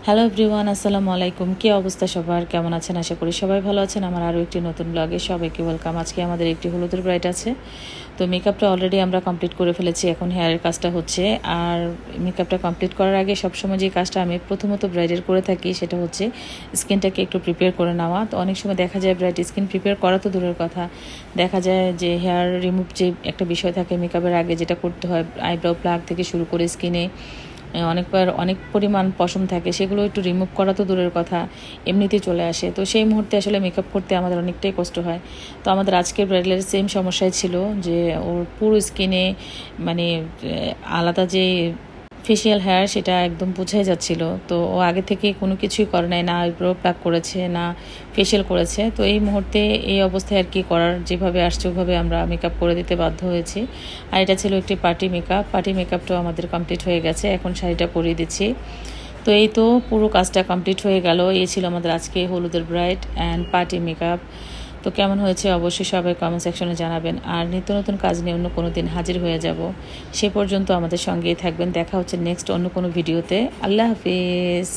Hello everyone, আসসালামু আলাইকুম। কী অবস্থা সবার, কেমন আছেন? আশা করি সবাই ভালো আছেন। আমার আরও একটি নতুন ব্লগে সবাইকে ওয়েলকাম। আজকে আমাদের একটি হলুদের ব্রাইড আছে, তো মেকআপটা অলরেডি আমরা কমপ্লিট করে ফেলেছি। এখন হেয়ারের কাজটা হচ্ছে। আর মেকআপটা কমপ্লিট করার আগে সবসময় যে কাজটা আমি প্রথমত ব্রাইডের করে থাকি সেটা হচ্ছে স্কিনটাকে একটু প্রিপেয়ার করে নেওয়া। তো অনেক সময় দেখা যায় ব্রাইড স্কিন প্রিপেয়ার করা তো দূরের কথা, দেখা যায় যে হেয়ার রিমুভ যে একটা বিষয় থাকে মেকআপের আগে, যেটা করতে হয় আইব্রাউ প্লাগ থেকে শুরু করে স্কিনে অনেক পরিমাণ পশম থাকে, সেগুলো একটু রিমুভ করা তো দূরের কথা, এমনিতেই চলে আসে। তো সেই মুহূর্তে আসলে মেকআপ করতে আমাদের অনেকটাই কষ্ট হয়। তো আমাদের আজকের ব্রাইডালের সেম সমস্যাই ছিল যে ওর পুরো স্কিনে মানে আলাদা যে ফেসিয়াল হেয়ার সেটা একদম বোঝাই যাচ্ছিল। তো ও আগে থেকে কোনো কিছুই করে নাই, না আইব্রো প্লাক করেছে না ফেসিয়াল করেছে। তো এই মুহূর্তে এই অবস্থায় আর কি করার, যেভাবে আসছে ওভাবে আমরা মেকআপ করে দিতে বাধ্য হয়েছি। আর এটা ছিল একটি পার্টি মেকআপটাও আমাদের কমপ্লিট হয়ে গেছে। এখন শাড়িটা পরিয়ে দিচ্ছি। তো এই তো পুরো কাজটা কমপ্লিট হয়ে গেল। এই ছিল আমাদের আজকে হলুদের ব্রাইড অ্যান্ড পার্টি মেকআপ। তো কেমন হয়েছে অবশ্যই সবাই কমেন্ট সেকশনে জানাবেন। আর নিত্য নতুন কাজ নিয়ে অন্য কোনো দিন হাজির হয়ে যাব। সে পর্যন্ত আমাদের সঙ্গেই থাকবেন। দেখা হচ্ছে নেক্সট অন্য কোনো ভিডিওতে। আল্লাহ হাফিজ।